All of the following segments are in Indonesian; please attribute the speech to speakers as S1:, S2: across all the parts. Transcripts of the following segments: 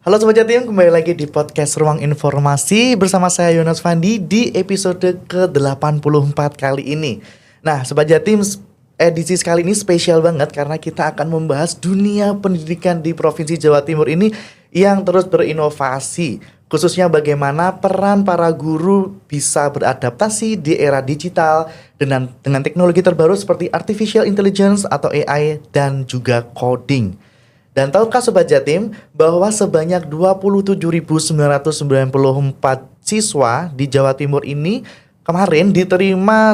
S1: Halo Sobat Jatim, kembali lagi di podcast Ruang Informasi bersama saya Yonas Fandi di episode ke-84 kali ini. Nah Sobat Jatim, edisi sekali ini spesial banget karena kita akan membahas dunia pendidikan di Provinsi Jawa Timur ini yang terus berinovasi. Khususnya bagaimana peran para guru bisa beradaptasi di era digital dengan teknologi terbaru seperti Artificial Intelligence atau AI dan juga coding. Dan tahukah Sobat Jatim bahwa sebanyak 27.994 siswa di Jawa Timur ini kemarin diterima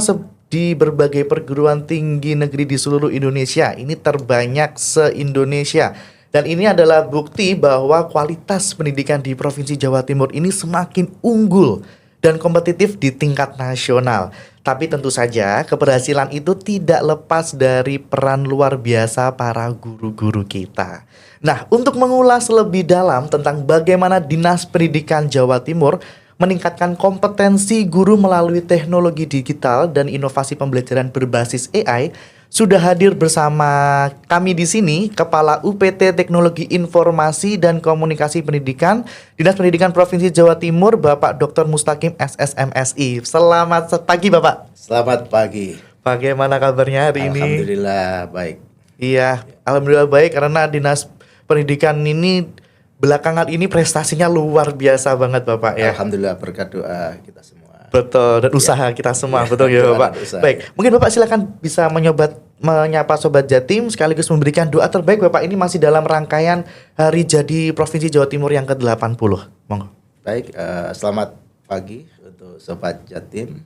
S1: di berbagai perguruan tinggi negeri di seluruh Indonesia. Ini terbanyak se-Indonesia. Dan ini adalah bukti bahwa kualitas pendidikan di Provinsi Jawa Timur ini semakin unggul dan kompetitif di tingkat nasional. Tapi tentu saja keberhasilan itu tidak lepas dari peran luar biasa para guru-guru kita. Nah, untuk mengulas lebih dalam tentang bagaimana Dinas Pendidikan Jawa Timur meningkatkan kompetensi guru melalui teknologi digital dan inovasi pembelajaran berbasis AI, sudah hadir bersama kami di sini Kepala UPT Teknologi Informasi dan Komunikasi Pendidikan Dinas Pendidikan Provinsi Jawa Timur, Bapak Dr. Mustaqim SSMSI. Selamat pagi Bapak.
S2: Selamat pagi.
S1: Bagaimana kabarnya hari ini?
S2: Alhamdulillah baik.
S1: Iya, alhamdulillah baik karena Dinas Pendidikan ini belakangan ini prestasinya luar biasa banget Bapak ya.
S2: Alhamdulillah berkat doa kita semua.
S1: Betul, dan usaha kita semua, betul ya Bapak.
S2: Usaha.
S1: Baik, mungkin Bapak silakan bisa menyapa Sobat Jatim sekaligus memberikan doa terbaik Bapak. Ini masih dalam rangkaian Hari Jadi Provinsi Jawa Timur yang ke-80. Monggo.
S2: Baik, selamat pagi untuk Sobat Jatim.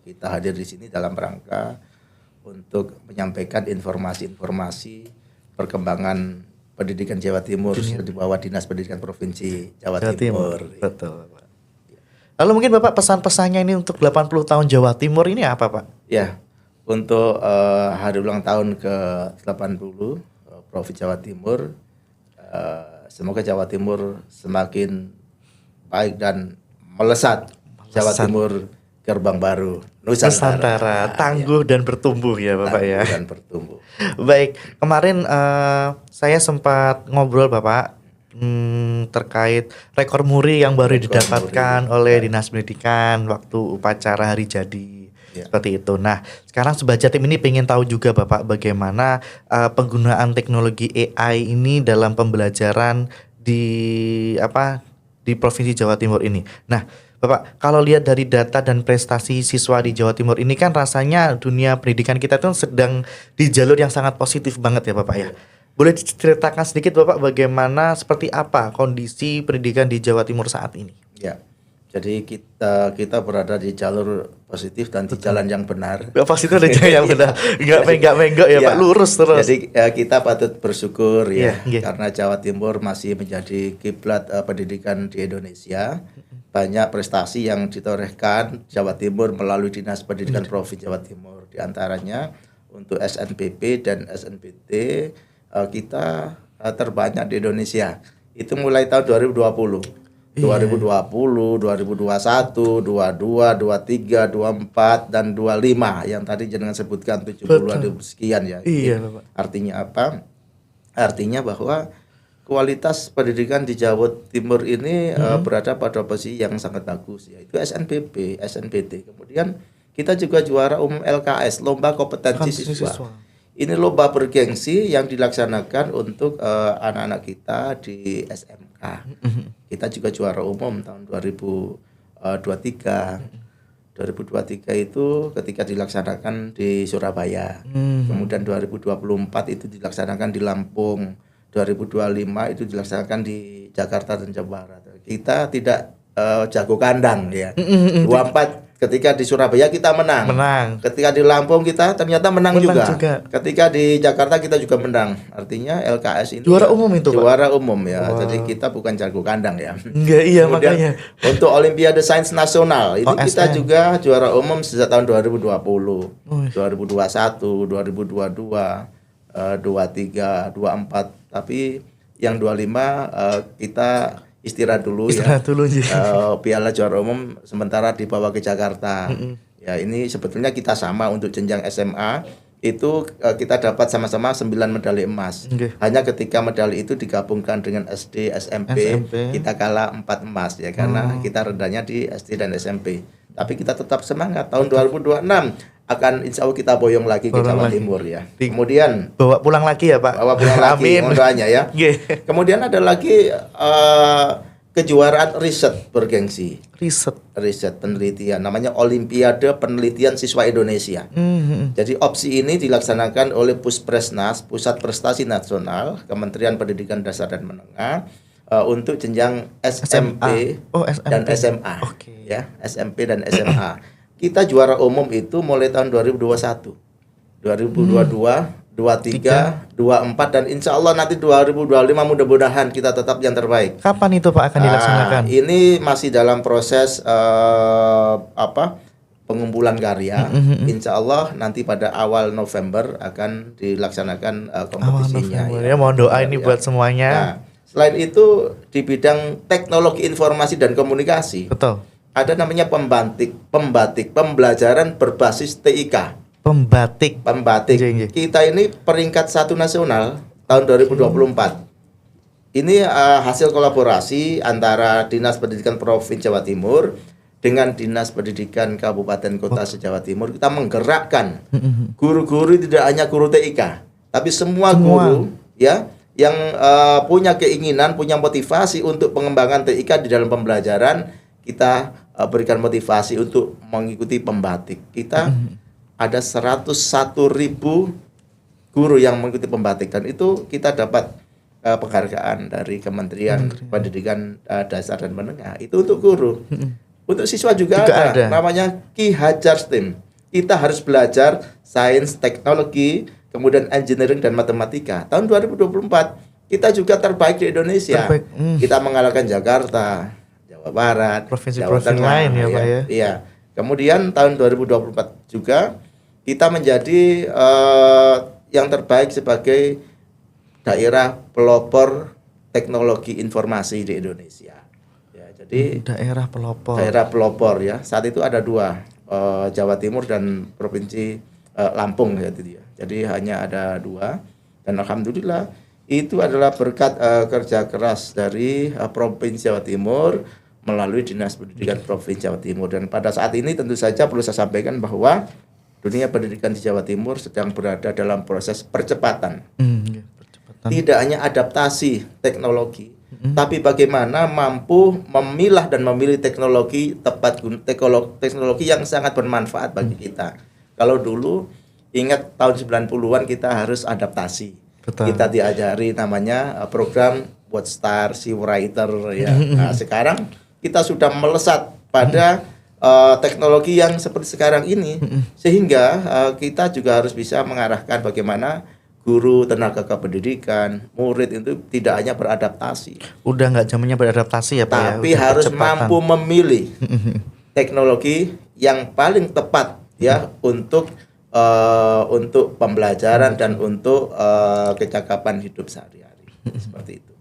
S2: Kita hadir di sini dalam rangka untuk menyampaikan informasi-informasi perkembangan pendidikan Jawa Timur di bawah Dinas Pendidikan Provinsi Jawa Timur.
S1: Betul, Pak. Lalu mungkin Bapak pesan-pesannya ini untuk 80 tahun Jawa Timur ini apa, Pak?
S2: Ya, untuk hari ulang tahun ke-80 Provinsi Jawa Timur, semoga Jawa Timur semakin baik dan melesat. Jawa Timur gerbang baru
S1: Nusantara, tangguh dan bertumbuh ya Bapak ya.
S2: Dan bertumbuh.
S1: Baik, kemarin saya sempat ngobrol Bapak terkait rekor muri yang baru didapatkan oleh Dinas Pendidikan waktu upacara Hari Jadi. Seperti itu. Nah, sekarang Sobat Jatim ini pengen tahu juga Bapak bagaimana penggunaan teknologi AI ini dalam pembelajaran di Provinsi Jawa Timur ini. Nah, Bapak, kalau lihat dari data dan prestasi siswa di Jawa Timur ini kan rasanya dunia pendidikan kita itu sedang di jalur yang sangat positif banget ya Bapak ya. Boleh diceritakan sedikit Bapak bagaimana seperti apa kondisi pendidikan di Jawa Timur saat ini?
S2: Ya. Jadi kita berada di jalur positif dan di jalan yang benar.
S1: Pasti itu ada jalan yang benar. Enggak menggak ya, Pak, lurus terus.
S2: Jadi kita patut bersyukur karena Jawa Timur masih menjadi kiblat pendidikan di Indonesia. Banyak prestasi yang ditorehkan Jawa Timur melalui Dinas Pendidikan Provinsi Jawa Timur. Di antaranya untuk SNPP dan SNPT kita terbanyak di Indonesia. Itu mulai tahun 2020. 2020, 2021, 22, 23, 24 dan 25 yang tadi jenengan sebutkan 70-an sekian ya.
S1: Iya, Bapak.
S2: Artinya apa? Artinya bahwa kualitas pendidikan di Jawa Timur ini berada pada posisi yang sangat bagus, yaitu SNPP, SNPT. Kemudian kita juga juara umum LKS, lomba kompetensi siswa. Ini lomba bergengsi yang dilaksanakan untuk anak-anak kita di SMK. Kita juga juara umum tahun 2023. 2023 itu ketika dilaksanakan di Surabaya. Kemudian 2024 itu dilaksanakan di Lampung. 2025 itu dilaksanakan di Jakarta dan Jawa Barat. Kita tidak jago kandang ya. 24 ketika di Surabaya kita menang. Ketika di Lampung kita ternyata menang juga. Ketika di Jakarta kita juga menang. Artinya LKS ini
S1: juara umum itu, Pak.
S2: Juara umum ya. Wow. Jadi kita bukan jago kandang ya.
S1: Enggak, iya.
S2: Kemudian,
S1: makanya.
S2: Untuk Olimpiade Sains Nasional ini kita juga juara umum sejak tahun 2020, 2021, 2022, 23, 24. Tapi yang 25 kita istirahat dulu ya. Piala juara umum sementara dibawa ke Jakarta. Ya ini sebetulnya kita sama untuk jenjang SMA itu kita dapat sama-sama 9 medali emas. Hanya ketika medali itu digabungkan dengan SD, SMP. Kita kalah 4 emas ya, karena kita rendahnya di SD dan SMP. Tapi kita tetap semangat. Tahun 2026 akan insya Allah kita boyong lagi ke Jawa Timur ya. Kemudian
S1: bawa pulang lagi ya Pak.
S2: Bawa pulang lagi, mohon doanya ya. Kemudian ada lagi kejuaraan riset bergengsi. Riset penelitian, namanya Olimpiade Penelitian Siswa Indonesia. Jadi opsi ini dilaksanakan oleh Puspresnas, Pusat Prestasi Nasional, Kementerian Pendidikan Dasar dan Menengah, untuk jenjang SMP, dan SMA. Ya, SMP dan SMA. Kita juara umum itu mulai tahun 2021, 2022, 23, 24, dan insya Allah nanti 2025 mudah-mudahan kita tetap yang terbaik.
S1: Kapan itu Pak akan dilaksanakan?
S2: Ini masih dalam proses pengumpulan karya. Insya Allah nanti pada awal November akan dilaksanakan kompetisinya.
S1: Ya, mohon doa ini buat semuanya.
S2: Nah, selain itu di bidang teknologi informasi dan komunikasi, ada namanya pembatik pembelajaran berbasis TIK. Pembatik. Kita ini peringkat 1 nasional tahun 2024. Ini hasil kolaborasi antara Dinas Pendidikan Provinsi Jawa Timur dengan Dinas Pendidikan Kabupaten Kota se-Jawa Timur. Kita menggerakkan guru-guru, tidak hanya guru TIK, tapi semua guru ya yang punya keinginan, punya motivasi untuk pengembangan TIK di dalam pembelajaran. Kita berikan motivasi untuk mengikuti pembatik. Kita ada 101.000 guru yang mengikuti pembatik, dan itu kita dapat penghargaan dari Kementerian Pendidikan Dasar dan Menengah. Itu untuk guru. Untuk siswa juga ada. Namanya Ki Hajar STEM. Kita harus belajar sains, teknologi, kemudian engineering dan matematika. Tahun 2024 kita juga terbaik di Indonesia. Kita mengalahkan Jakarta, Jawa Barat, Jawa Tengah lain ya Pak ya. Iya. Kemudian tahun 2024 juga kita menjadi yang terbaik sebagai daerah pelopor teknologi informasi di Indonesia. Ya, jadi
S1: daerah
S2: pelopor ya. Saat itu ada 2, Jawa Timur dan Provinsi Lampung ya. Jadi hanya ada 2, dan alhamdulillah itu adalah berkat kerja keras dari Provinsi Jawa Timur melalui Dinas Pendidikan Provinsi Jawa Timur. Dan pada saat ini tentu saja perlu saya sampaikan bahwa dunia pendidikan di Jawa Timur sedang berada dalam proses percepatan. Tidak hanya adaptasi teknologi, tapi bagaimana mampu memilah dan memilih teknologi tepat, teknologi yang sangat bermanfaat bagi kita. Kalau dulu ingat tahun 90-an kita harus adaptasi. Kita diajari namanya program WordStar, SeaWriter ya. Nah, sekarang kita sudah melesat pada teknologi yang seperti sekarang ini, sehingga kita juga harus bisa mengarahkan bagaimana guru, tenaga kependidikan, murid itu tidak hanya beradaptasi.
S1: Udah nggak zamannya beradaptasi ya Pak,
S2: tapi ya, harus mampu memilih teknologi yang paling tepat ya untuk pembelajaran dan untuk kecakapan hidup sehari-hari. Seperti itu.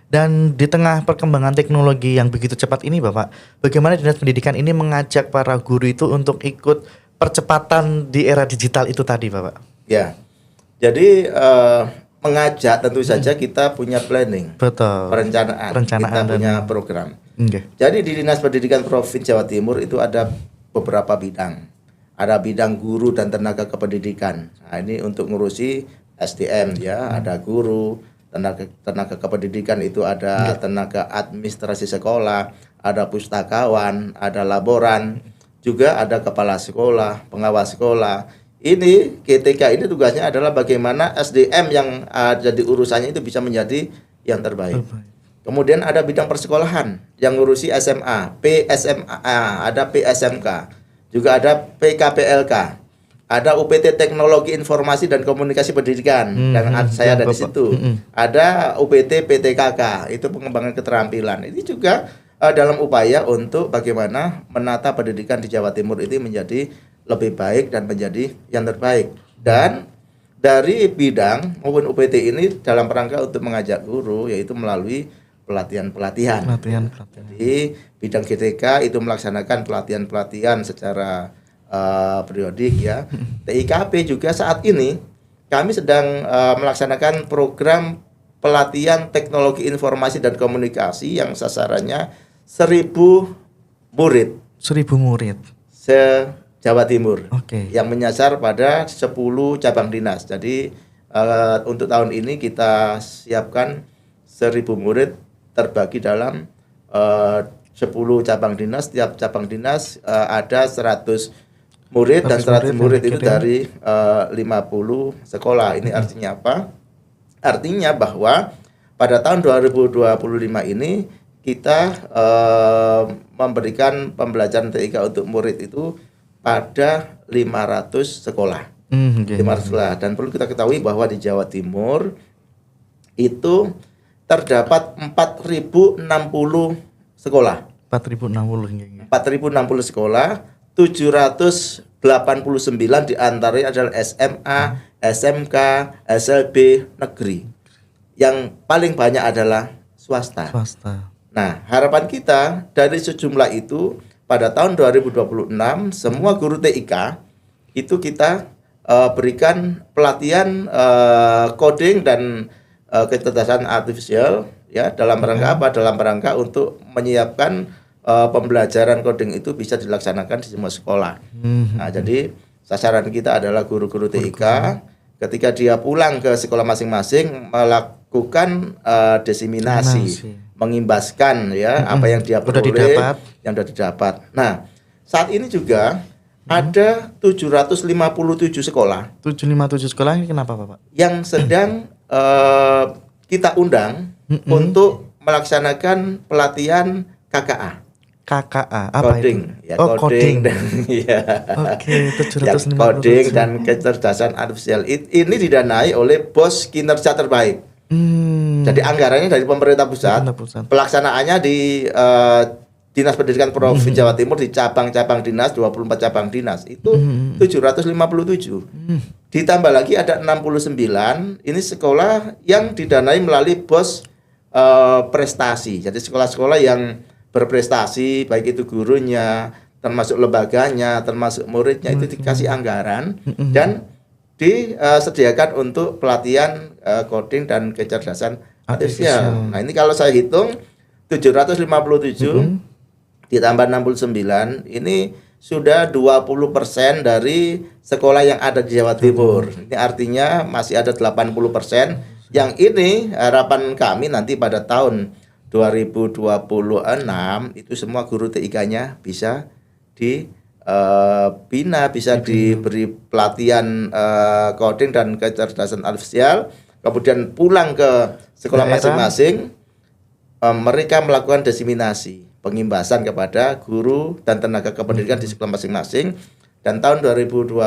S1: Dan di tengah perkembangan teknologi yang begitu cepat ini Bapak, bagaimana Dinas Pendidikan ini mengajak para guru itu untuk ikut percepatan di era digital itu tadi Bapak?
S2: Ya, jadi mengajak tentu saja kita punya planning, perencanaan kita punya program. Jadi di Dinas Pendidikan Provinsi Jawa Timur itu ada beberapa bidang. Ada bidang guru dan tenaga kependidikan. Nah, ini untuk ngurusi SDM ya, ada guru, tenaga kependidikan itu ada tenaga administrasi sekolah, ada pustakawan, ada laboran, juga ada kepala sekolah, pengawas sekolah. Ini GTK ini tugasnya adalah bagaimana SDM yang jadi urusannya itu bisa menjadi yang terbaik. Kemudian ada bidang persekolahan yang ngurusi SMA, PSMA, ada PSMK, juga ada PKPLK. Ada UPT Teknologi Informasi dan Komunikasi Pendidikan, dan saya ada di situ. Ada UPT PTKK, itu pengembangan keterampilan. Ini juga dalam upaya untuk bagaimana menata pendidikan di Jawa Timur ini menjadi lebih baik dan menjadi yang terbaik. Dan dari bidang maupun UPT ini dalam rangka untuk mengajak guru, yaitu melalui pelatihan-pelatihan. Jadi bidang GTK itu melaksanakan pelatihan-pelatihan secara periodik ya. TIKP juga saat ini kami sedang melaksanakan program pelatihan teknologi informasi dan komunikasi yang sasarannya 1.000 murid.
S1: 1.000 murid.
S2: Se-Jawa Timur.
S1: Yang
S2: menyasar pada 10 cabang dinas. Jadi untuk tahun ini kita siapkan 1.000 murid terbagi dalam 10 cabang dinas. Setiap cabang dinas ada 100 murid dan 100 murid itu dari 50 sekolah. Ini artinya apa? Artinya bahwa pada tahun 2025 ini kita memberikan pembelajaran TIK untuk murid itu pada 500 sekolah. 500 sekolah. Dan perlu kita ketahui bahwa di Jawa Timur itu terdapat 4.060 sekolah.
S1: 4.060
S2: sekolah, 789 diantaranya adalah SMA, SMK, SLB negeri. Yang paling banyak adalah swasta. Nah, harapan kita dari sejumlah itu pada tahun 2026 semua guru TIK itu kita berikan pelatihan coding dan kecerdasan artifisial ya dalam rangka apa? Dalam rangka untuk menyiapkan pembelajaran coding itu bisa dilaksanakan di semua sekolah. Nah, jadi sasaran kita adalah guru-guru TIK ketika dia pulang ke sekolah masing-masing melakukan diseminasi, mengimbaskan ya apa yang dia peroleh, yang sudah didapat. Nah, saat ini juga ada 757 sekolah.
S1: 757 sekolah ini kenapa, Bapak?
S2: Yang sedang kita undang untuk melaksanakan pelatihan KKA.
S1: Apa
S2: coding,
S1: itu?
S2: Ya, coding dan ya. Ya, coding dan kecerdasan artifisial ini didanai oleh BOS kinerja terbaik. Jadi anggarannya dari pemerintah pusat. Pelaksanaannya di Dinas Pendidikan Provinsi Jawa Timur di cabang-cabang dinas 24 cabang dinas itu 757. Ditambah lagi ada 69 ini sekolah yang didanai melalui BOS prestasi. Jadi sekolah-sekolah yang berprestasi baik itu gurunya, termasuk lembaganya, termasuk muridnya itu dikasih anggaran dan disediakan untuk pelatihan coding dan kecerdasan artifisial. Nah, ini kalau saya hitung 757 ditambah 69 ini sudah 20% dari sekolah yang ada di Jawa Timur. Ini artinya masih ada 80%. Yang ini harapan kami nanti pada tahun 2026 itu semua guru TIK-nya bisa dibina, bisa diberi pelatihan coding dan kecerdasan artifisial, kemudian pulang ke sekolah masing-masing, mereka melakukan diseminasi, pengimbasan kepada guru dan tenaga kependidikan di sekolah masing-masing. Dan tahun 2027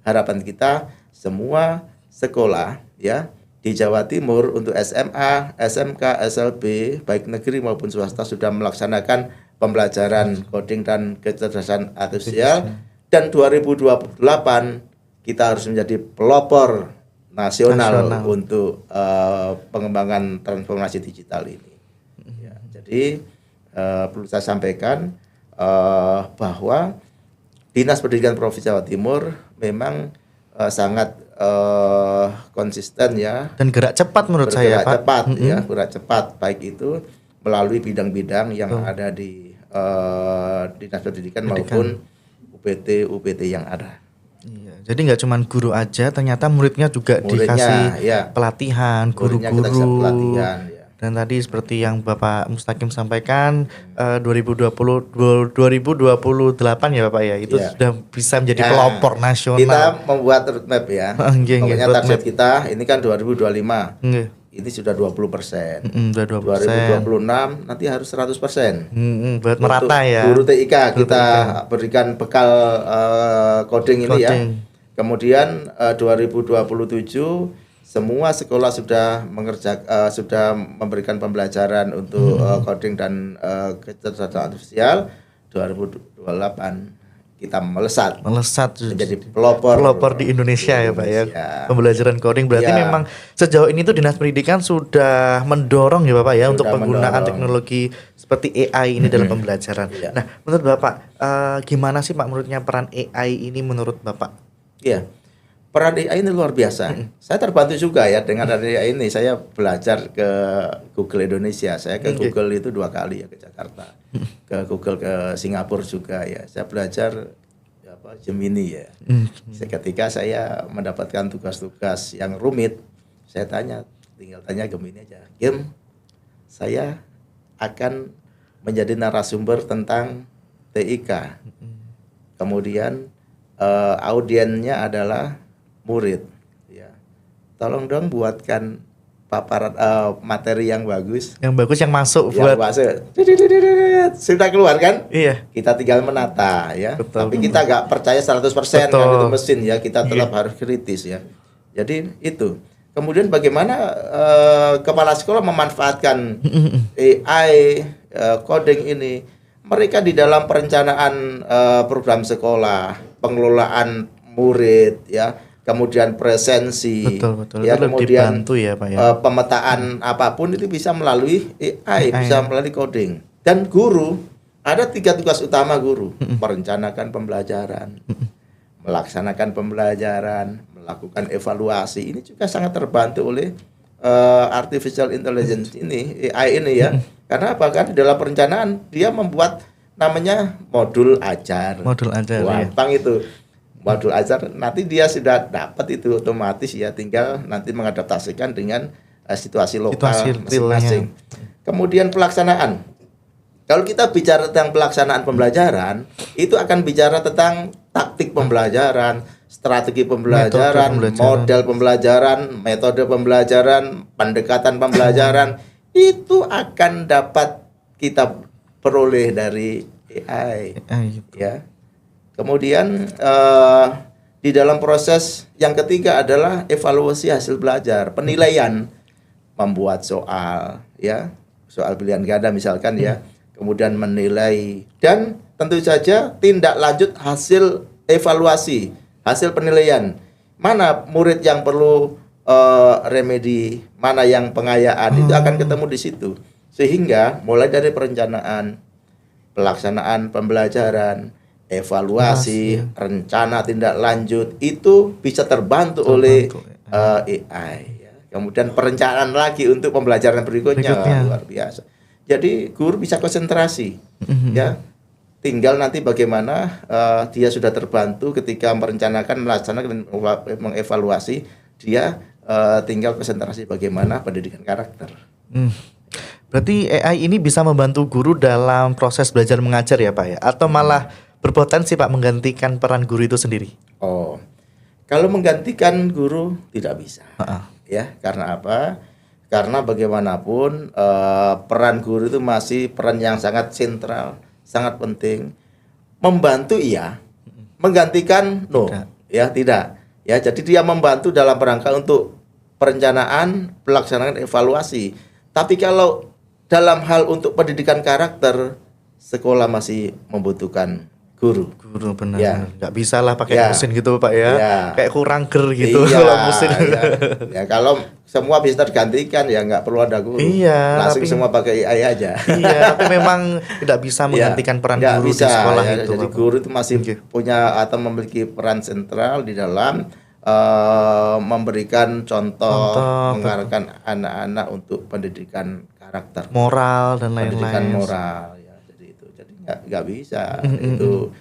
S2: harapan kita semua sekolah ya di Jawa Timur untuk SMA, SMK, SLB baik negeri maupun swasta sudah melaksanakan pembelajaran coding dan kecerdasan artifisial. Dan 2028 kita harus menjadi pelopor nasional. Untuk pengembangan transformasi digital ini. Ya, jadi perlu saya sampaikan bahwa Dinas Pendidikan Provinsi Jawa Timur memang sangat konsisten ya
S1: dan gerak cepat menurut saya, Pak.
S2: Gerak cepat baik itu melalui bidang-bidang yang ada di Dinas Pendidikan maupun UPT yang ada.
S1: Iya, jadi nggak cuma guru aja, ternyata muridnya juga dikasih pelatihan, guru-guru. Dan tadi seperti yang Bapak Mustaqim sampaikan 2028 ya Bapak ya, itu sudah bisa menjadi pelopor nasional.
S2: Kita membuat roadmap ya. Pokoknya target kita ini kan 2025. Ini sudah 20%.
S1: Sudah 20%.
S2: 2026 nanti harus 100%.
S1: Buat merata ya.
S2: Guru TIK kita berikan bekal coding ini ya. Kemudian 2027 semua sekolah sudah sudah memberikan pembelajaran untuk coding dan kecerdasan artifisial. 2028 kita melesat menjadi
S1: pelopor di Indonesia ya Pak ya. Pembelajaran coding berarti memang sejauh ini tuh Dinas Pendidikan sudah mendorong ya Bapak ya untuk penggunaan teknologi seperti AI ini dalam pembelajaran. Nah, menurut Bapak gimana sih Pak menurutnya peran AI ini menurut Bapak?
S2: Iya. Peran AI ini luar biasa. Saya terbantu juga ya dengan AI ini. Saya belajar ke Google Indonesia. Saya ke Google itu 2 kali ya, ke Jakarta. Ke Google ke Singapura juga ya. Saya belajar Gemini ya. Ketika saya mendapatkan tugas-tugas yang rumit, saya tinggal tanya Gemini aja. Gem, saya akan menjadi narasumber tentang TIK. Kemudian audiennya adalah murid, ya. Tolong dong buatkan paparan materi yang bagus.
S1: Yang bagus yang masuk buat.
S2: Sudah keluar kan?
S1: Iya.
S2: Kita tinggal menata ya.
S1: Betul.
S2: Tapi kita nggak percaya 100% kan itu mesin ya. Kita tetap harus kritis ya. Jadi itu. Kemudian bagaimana kepala sekolah memanfaatkan AI coding ini? Mereka di dalam perencanaan program sekolah, pengelolaan murid ya. Kemudian presensi,
S1: betul.
S2: ya kemudian
S1: dibantu ya Pak ya.
S2: Pemetaan apapun itu bisa melalui AI, bisa melalui coding. Dan guru ada 3 tugas utama guru: merencanakan pembelajaran, melaksanakan pembelajaran, melakukan evaluasi. Ini juga sangat terbantu oleh artificial intelligence ini, AI ini ya. Karena apa? Kan di dalam perencanaan dia membuat namanya modul ajar. Gampang itu. Modul ajar nanti dia sudah dapat itu otomatis ya, tinggal nanti mengadaptasikan dengan situasi lokal masing-masing. Kemudian pelaksanaan. Kalau kita bicara tentang pelaksanaan pembelajaran, itu akan bicara tentang taktik pembelajaran, strategi pembelajaran, model pembelajaran, metode pembelajaran, pendekatan pembelajaran. Itu akan dapat kita peroleh dari AI. Ya. Kemudian di dalam proses yang ketiga adalah evaluasi hasil belajar, penilaian, membuat soal, ya, soal pilihan ganda misalkan ya, kemudian menilai dan tentu saja tindak lanjut hasil evaluasi, hasil penilaian, mana murid yang perlu remedi, mana yang pengayaan, itu akan ketemu di situ. Sehingga mulai dari perencanaan, pelaksanaan pembelajaran, evaluasi, rencana tindak lanjut itu bisa terbantu oleh AI. Ya. Kemudian perencanaan lagi untuk pembelajaran berikutnya. Luar biasa. Jadi guru bisa konsentrasi, ya. Tinggal nanti bagaimana dia sudah terbantu ketika merencanakan, melaksanakan, mengevaluasi, dia tinggal konsentrasi bagaimana pendidikan karakter.
S1: Berarti AI ini bisa membantu guru dalam proses belajar mengajar ya Pak ya? Atau malah berpotensi Pak menggantikan peran guru itu sendiri?
S2: Oh, kalau menggantikan guru tidak bisa, ya. Karena apa? Karena bagaimanapun peran guru itu masih peran yang sangat sentral, sangat penting. Membantu iya, menggantikan no, ya tidak. Ya, jadi dia membantu dalam rangka untuk perencanaan, pelaksanaan, evaluasi. Tapi kalau dalam hal untuk pendidikan karakter, sekolah masih membutuhkan guru
S1: benar,
S2: ya.
S1: Nggak bisa lah pakai mesin gitu Pak ya, kayak kurang ger gitu
S2: kalau
S1: mesin.
S2: Ya kalau semua bisa tergantikan ya nggak perlu ada guru, langsung tapi, semua pakai AI aja.
S1: Tapi memang tidak bisa menggantikan peran guru
S2: bisa,
S1: di sekolah
S2: ya.
S1: itu.
S2: Jadi guru itu masih punya atau memiliki peran sentral di dalam memberikan contoh, mengarahkan anak-anak untuk pendidikan karakter,
S1: moral dan lain-lain.
S2: Pendidikan moral ya, jadi nggak bisa itu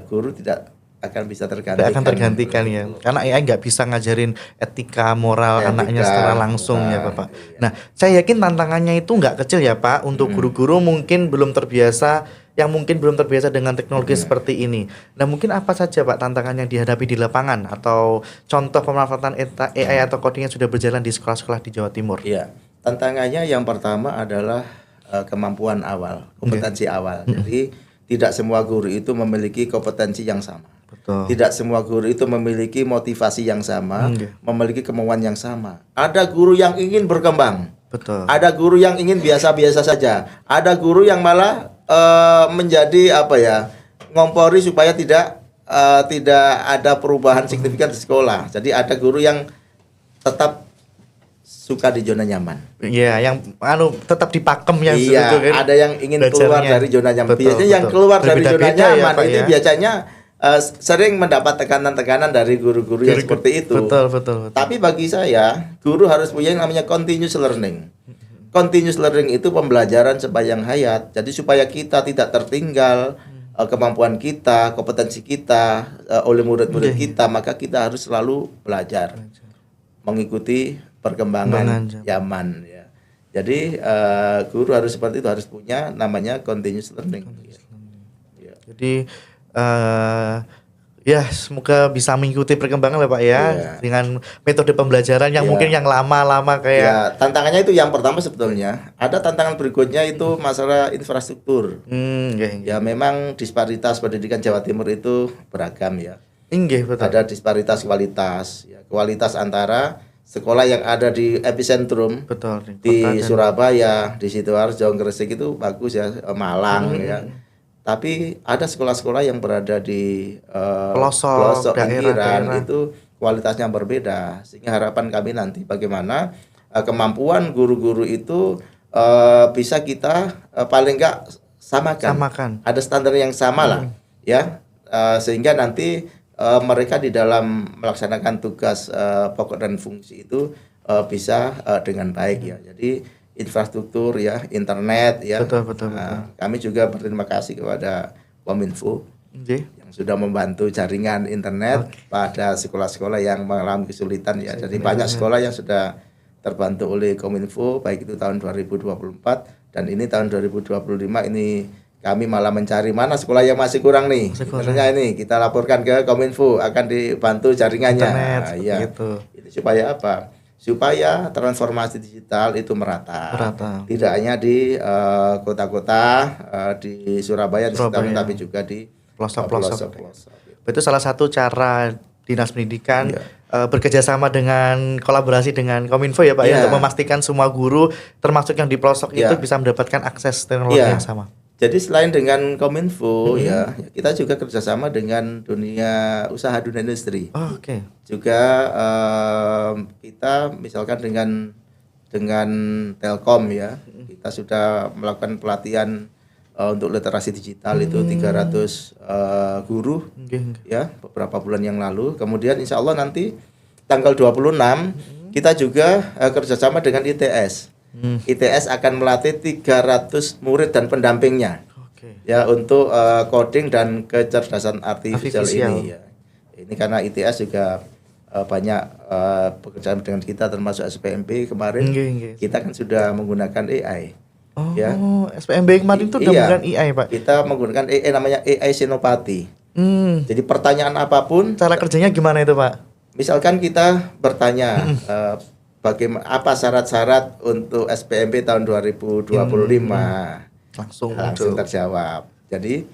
S2: guru tidak akan bisa tergantikan.
S1: Tidak akan tergantikan ya, karena AI nggak bisa ngajarin etika moral anaknya secara langsung ya Bapak. Nah, saya yakin tantangannya itu nggak kecil ya Pak untuk guru-guru mungkin belum terbiasa dengan teknologi seperti ini. Nah, mungkin apa saja Pak tantangan yang dihadapi di lapangan atau contoh pemanfaatan AI atau coding yang sudah berjalan di sekolah-sekolah di Jawa Timur?
S2: Iya, tantangannya yang pertama adalah kemampuan awal, kompetensi awal. Jadi tidak semua guru itu memiliki kompetensi yang sama.
S1: Betul.
S2: Tidak semua guru itu memiliki motivasi yang sama, memiliki kemauan yang sama. Ada guru yang ingin berkembang.
S1: Betul.
S2: Ada guru yang ingin biasa-biasa saja. Ada guru yang malah menjadi ngompori supaya tidak ada perubahan signifikan di sekolah. Jadi ada guru yang tetap suka di zona nyaman.
S1: Iya, yang tetap dipakem ya.
S2: Iya, ada yang ingin keluar dari zona nyaman.
S1: Betul,
S2: biasanya yang keluar dari zona nyaman
S1: ya,
S2: itu biasanya sering mendapat tekanan-tekanan dari guru-guru yang seperti itu.
S1: Betul.
S2: Tapi bagi saya, guru harus punya yang namanya continuous learning. Continuous learning itu pembelajaran sepanjang hayat. Jadi supaya kita tidak tertinggal kemampuan kita, kompetensi kita oleh murid-murid kita, maka kita harus selalu belajar. Mengikuti perkembangan zaman ya. Jadi guru harus seperti itu, harus punya namanya continuous learning.
S1: Ya. Jadi ya semoga bisa mengikuti perkembangan lah Pak ya, dengan metode pembelajaran yang mungkin yang lama-lama kayak.
S2: Ya, tantangannya itu yang pertama sebetulnya. Ada tantangan berikutnya itu masalah infrastruktur. Ya memang disparitas pendidikan Jawa Timur itu beragam ya.
S1: Betul.
S2: Ada disparitas kualitas. Ya, kualitas antara sekolah yang ada di epicentrum, di Surabaya, di Sidoarjo, Gresik itu bagus ya, Malang ya. Tapi ada sekolah-sekolah yang berada di pelosok pinggiran itu kualitasnya berbeda. Sehingga harapan kami nanti bagaimana kemampuan guru-guru itu bisa kita paling enggak samakan. Ada standar yang sama lah ya, sehingga nanti mereka di dalam melaksanakan tugas pokok dan fungsi itu bisa dengan baik ya. Jadi infrastruktur ya, internet ya.
S1: Betul.
S2: Kami juga berterima kasih kepada Kominfo yang sudah membantu jaringan internet pada sekolah-sekolah yang mengalami kesulitan ya. Jadi banyak sekolah yang sudah terbantu oleh Kominfo, baik itu tahun 2024 dan ini tahun 2025 ini kami malah mencari mana sekolah yang masih kurang nih. Sebenarnya ini kita laporkan ke Kominfo akan dibantu jaringannya.
S1: Internet, gitu.
S2: Itu supaya apa? Supaya transformasi digital itu merata. Tidak hanya di kota-kota di Surabaya, tapi juga di pelosok.
S1: Itu salah satu cara Dinas Pendidikan bekerjasama dengan kolaborasi dengan Kominfo ya Pak ya, untuk memastikan semua guru termasuk yang di pelosok itu bisa mendapatkan akses teknologi yang sama.
S2: Jadi selain dengan Kominfo ya, kita juga kerjasama dengan dunia usaha, dunia industri. Juga kita misalkan dengan Telkom ya, kita sudah melakukan pelatihan untuk literasi digital itu 300 guru ya beberapa bulan yang lalu. Kemudian insya Allah nanti tanggal 26 kita juga kerjasama dengan ITS. ITS akan melatih 300 murid dan pendampingnya ya untuk coding dan kecerdasan artifisial ini ya. Ini karena ITS juga banyak pekerjaan dengan kita termasuk SPMB kemarin. Kita kan sudah menggunakan AI.
S1: SPMB kemarin itu udah menggunakan AI Pak.
S2: Kita menggunakan AI namanya AI Senopati. Jadi pertanyaan apapun.
S1: Cara kerjanya gimana itu Pak?
S2: Misalkan kita bertanya bagaimana apa syarat-syarat untuk SPMB tahun 2025 langsung terjawab. Jadi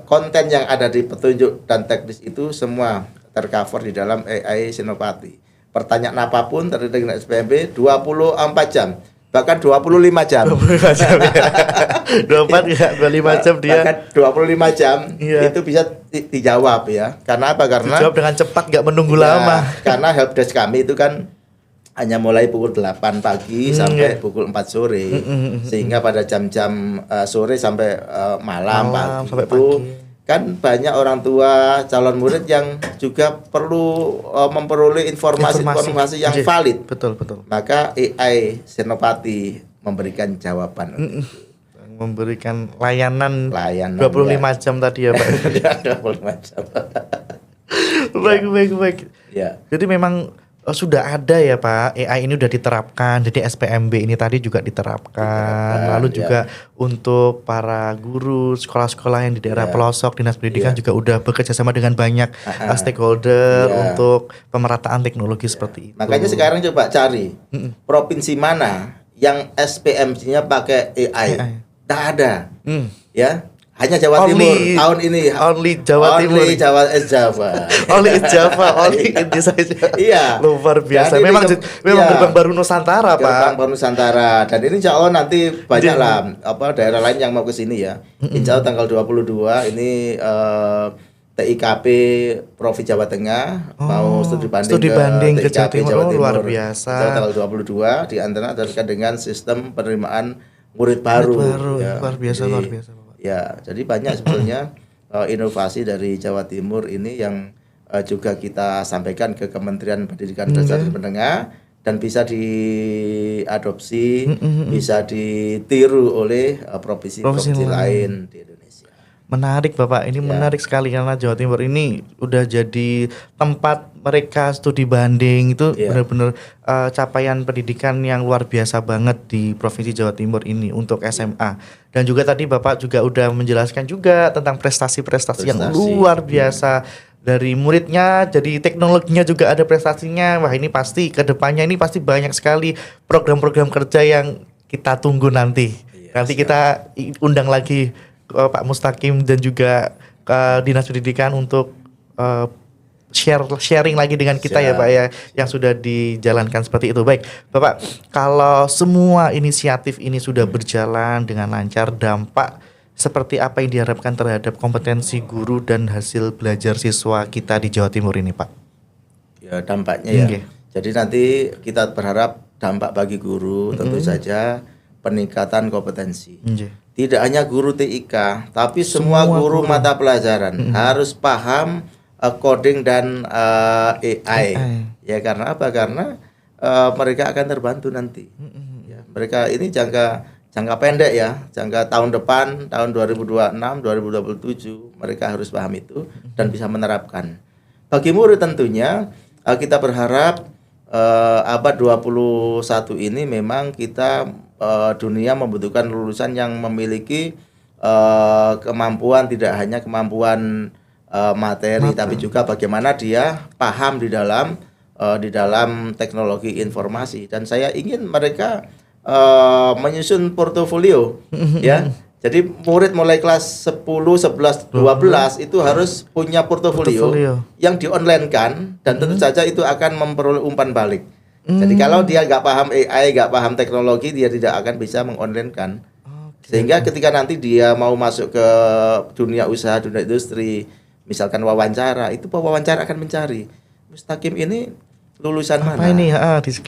S2: konten yang ada di petunjuk dan teknis itu semua tercover di dalam AI Senopati. Pertanyaan apapun terkait dengan SPMB 24 jam, bahkan 25 jam.
S1: 25 jam ya. 25 jam dia.
S2: Bahkan 25 jam itu bisa dijawab ya. Karena apa? Karena
S1: dijawab dengan cepat, nggak menunggu lama.
S2: Karena helpdesk kami itu kan hanya mulai pukul 8 pagi sampai pukul 4 sore. Sehingga pada jam-jam sore sampai malam pagi
S1: sampai
S2: itu kan banyak orang tua calon murid yang juga perlu memperoleh informasi yang valid.
S1: Betul.
S2: Maka AI Senopati memberikan jawaban.
S1: Memberikan layanan 25 jam tadi ya Pak.
S2: 25 jam.
S1: Baik. Ya. Jadi memang sudah ada ya Pak, AI ini udah diterapkan, jadi SPMB ini tadi juga diterapkan, lalu juga untuk para guru sekolah-sekolah yang di daerah pelosok, Dinas Pendidikan juga udah bekerja sama dengan banyak stakeholder untuk pemerataan teknologi seperti itu.
S2: Makanya sekarang coba cari provinsi mana yang SPMB-nya pakai AI. Tidak ada. Ya, hanya Jawa Timur tahun ini.
S1: Only Jawa Timur.
S2: Only Java.
S1: Only Java, only ini saja.
S2: Iya.
S1: Luar biasa.
S2: Dan
S1: Memang
S2: iya,
S1: gerbang baru Nusantara, Pak.
S2: Gerbang baru Nusantara. Dan ini insya Allah nanti banyak lah daerah lain yang mau ke sini ya. Insya Allah tanggal 22 ini TIKP Provinsi Jawa Tengah mau studi banding
S1: ke Jawa
S2: TIKP
S1: Timur.
S2: Jawa Timur.
S1: Luar biasa.
S2: Insya Allah tanggal 22 di antara terkait dengan sistem penerimaan murid baru.
S1: Ya. Luar biasa, luar biasa, Bapak.
S2: Ya, jadi banyak sebetulnya inovasi dari Jawa Timur ini yang juga kita sampaikan ke Kementerian Pendidikan Dasar dan Menengah dan bisa diadopsi, bisa ditiru oleh provinsi-provinsi lain di Indonesia.
S1: Menarik Bapak, ini menarik sekali karena Jawa Timur ini udah jadi tempat mereka studi banding itu benar-benar capaian pendidikan yang luar biasa banget di Provinsi Jawa Timur ini untuk SMA. Dan juga tadi Bapak juga udah menjelaskan juga tentang prestasi-prestasi yang luar biasa. Dari muridnya, jadi teknologinya juga ada prestasinya. Wah ini pasti kedepannya ini pasti banyak sekali program-program kerja yang kita tunggu nanti. Nanti kita undang lagi Pak Mustaqim dan juga Dinas Pendidikan untuk sharing lagi dengan kita ya Pak ya, yang sudah dijalankan seperti itu. Baik Bapak, kalau semua inisiatif ini sudah berjalan dengan lancar, dampak seperti apa yang diharapkan terhadap kompetensi guru dan hasil belajar siswa kita di Jawa Timur ini Pak? Ya
S2: dampaknya ya. Jadi nanti kita berharap dampak bagi guru tentu saja peningkatan kompetensi. Tidak hanya guru TIK, tapi semua guru mata pelajaran harus paham coding dan AI. Ya karena apa? Karena mereka akan terbantu nanti. Ya, mereka ini jangka pendek ya, jangka tahun depan, tahun 2026, 2027 mereka harus paham itu dan bisa menerapkan. Bagi murid tentunya kita berharap abad 21 ini memang kita dunia membutuhkan lulusan yang memiliki kemampuan, tidak hanya kemampuan materi tapi juga bagaimana dia paham di dalam teknologi informasi. Dan saya ingin mereka menyusun portofolio ya. Jadi murid mulai kelas 10, 11, 12 itu harus punya portofolio yang di-online-kan dan tentu saja itu akan memperoleh umpan balik. Jadi kalau dia nggak paham AI, nggak paham teknologi, dia tidak akan bisa meng-online-kan. Sehingga ketika nanti dia mau masuk ke dunia usaha, dunia industri, misalkan wawancara, itu wawancara akan mencari Mustaqim ini lulusan
S1: apa
S2: mana?
S1: Ini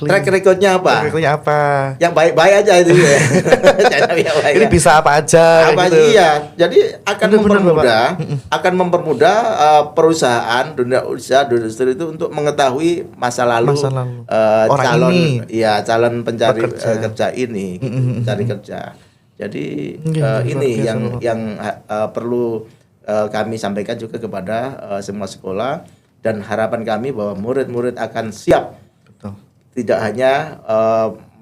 S2: track recordnya apa?
S1: Track recordnya apa?
S2: Yang baik-baik aja itu ya.
S1: Ini bisa apa aja?
S2: Apa gitu. Iya. Jadi akan mempermudah perusahaan, dunia usaha, dunia industri itu untuk mengetahui masa lalu calon ini. Ya calon pencari kerja ini, gitu, cari kerja. Jadi ini yang perlu kami sampaikan juga kepada semua sekolah. Dan harapan kami bahwa murid-murid akan siap. Betul. Tidak hanya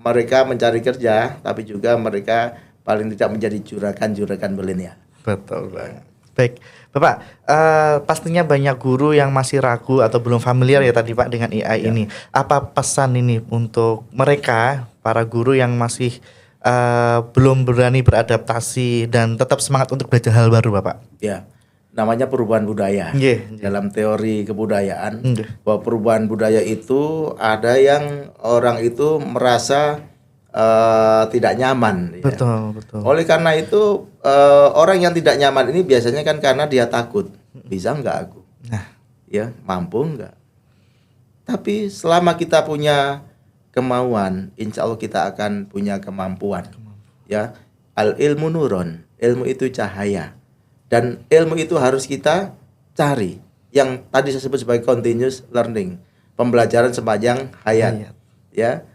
S2: mereka mencari kerja, tapi juga mereka paling tidak menjadi juragan milenial.
S1: Betul banget. Baik, Bapak, pastinya banyak guru yang masih ragu atau belum familiar ya tadi Pak dengan AI ini. Apa pesan ini untuk mereka, para guru yang masih belum berani beradaptasi dan tetap semangat untuk belajar hal baru, Bapak?
S2: Ya. Namanya perubahan budaya. Dalam teori kebudayaan, bahwa perubahan budaya itu ada yang orang itu merasa tidak nyaman.
S1: Betul.
S2: Oleh karena itu orang yang tidak nyaman ini biasanya kan karena dia takut, bisa nggak aku? Ya, mampu nggak? Tapi selama kita punya kemauan, insya Allah kita akan punya kemampuan. Ya, al ilmu nurun, ilmu itu cahaya. Dan ilmu itu harus kita cari. Yang tadi saya sebut sebagai continuous learning, pembelajaran sepanjang hayat. Ya,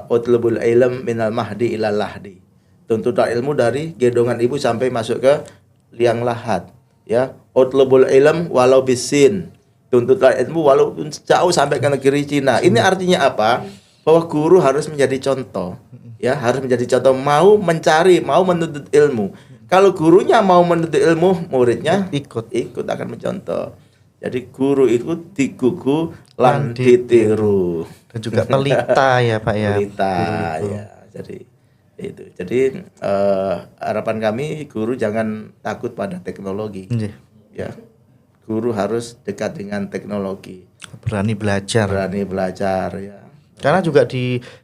S2: utlubul ilm minal mahdi ilal lahdi. Tuntutlah ilmu dari gendongan ibu sampai masuk ke liang lahat. Ya, utlubul ilm walau bisin. Tuntutlah ilmu walaupun jauh sampai ke negeri Cina. Ini artinya apa? Bahwa guru harus menjadi contoh. Ya, harus menjadi contoh, mau mencari, mau menuntut ilmu. Kalau gurunya mau menuntut ilmu, muridnya ikut akan mencontoh. Jadi guru itu digugu lan ditiru.
S1: Dan juga pelita ya Pak ya.
S2: Pelita ya. Jadi Itu. Jadi harapan kami guru jangan takut pada teknologi. Ya. Guru harus dekat dengan teknologi.
S1: Berani belajar
S2: ya.
S1: Karena juga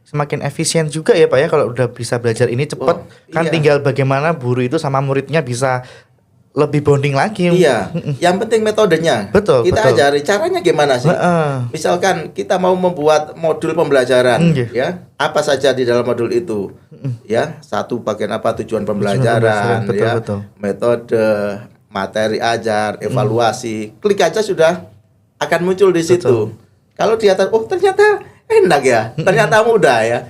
S1: semakin efisien juga ya Pak ya, kalau udah bisa belajar ini cepat. Kan tinggal bagaimana guru itu sama muridnya bisa lebih bonding lagi.
S2: Iya, yang penting metodenya.
S1: Betul.
S2: Kita ajari caranya gimana sih. Misalkan kita mau membuat modul pembelajaran, ya apa saja di dalam modul itu, ya satu bagian apa tujuan pembelajaran,
S1: betul.
S2: Metode, materi ajar, evaluasi, klik aja sudah akan muncul di situ. Kalau di atas, oh ternyata enak ya, ternyata mudah ya,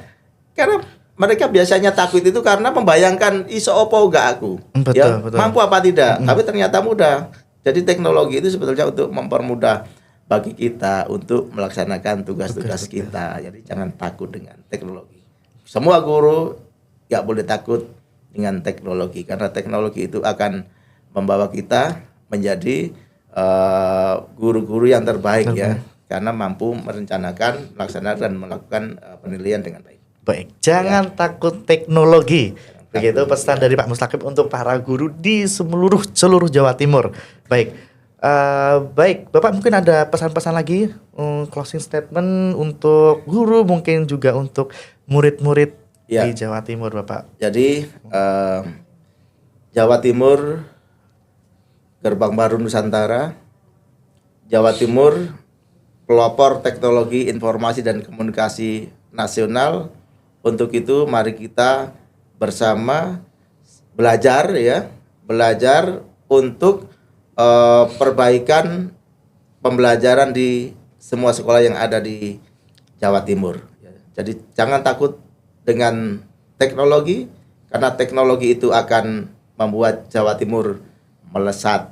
S2: karena mereka biasanya takut itu karena membayangkan iso opo enggak aku, betul. Mampu apa tidak, tapi ternyata mudah. Jadi teknologi itu sebetulnya untuk mempermudah bagi kita untuk melaksanakan tugas-tugas kita. Jadi jangan takut dengan teknologi. Semua guru nggak boleh takut dengan teknologi, karena teknologi itu akan membawa kita menjadi guru-guru yang terbaik ya, karena mampu merencanakan, melaksanakan dan melakukan penilaian dengan baik.
S1: Baik, jangan takut teknologi. Begitu pesan dari Pak Mustaqim untuk para guru di seluruh Jawa Timur. Baik, baik Bapak mungkin ada pesan-pesan lagi, closing statement untuk guru, mungkin juga untuk murid-murid di Jawa Timur Bapak.
S2: Jadi Jawa Timur gerbang baru Nusantara, Jawa Timur pelopor teknologi informasi dan komunikasi nasional. Untuk itu mari kita bersama belajar untuk perbaikan pembelajaran di semua sekolah yang ada di Jawa Timur. Jadi jangan takut dengan teknologi, karena teknologi itu akan membuat Jawa Timur melesat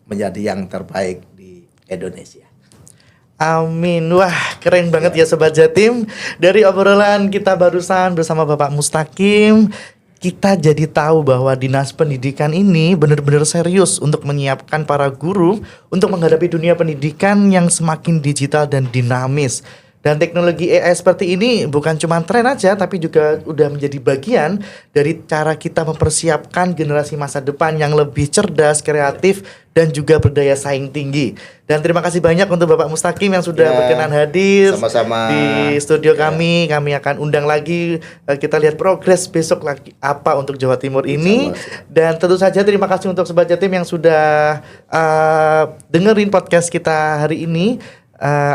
S2: menjadi yang terbaik di Indonesia.
S1: Amin. Wah, keren banget ya Sobat Jatim. Dari obrolan kita barusan bersama Bapak Mustaqim, kita jadi tahu bahwa Dinas Pendidikan ini benar-benar serius untuk menyiapkan para guru untuk menghadapi dunia pendidikan yang semakin digital dan dinamis. Dan teknologi AI seperti ini bukan cuma tren aja, tapi juga udah menjadi bagian dari cara kita mempersiapkan generasi masa depan yang lebih cerdas, kreatif, dan juga berdaya saing tinggi. Dan terima kasih banyak untuk Bapak Mustaqim yang sudah berkenan hadir di studio kami. Kami akan undang lagi, kita lihat progres besok lagi apa untuk Jawa Timur ini. Dan tentu saja terima kasih untuk Sobat Jatim yang sudah dengerin podcast kita hari ini.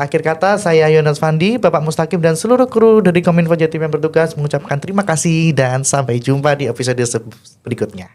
S1: Akhir kata saya Yonas Fandi, Bapak Mustaqim dan seluruh kru dari Kominfo Jatim yang bertugas mengucapkan terima kasih dan sampai jumpa di episode berikutnya.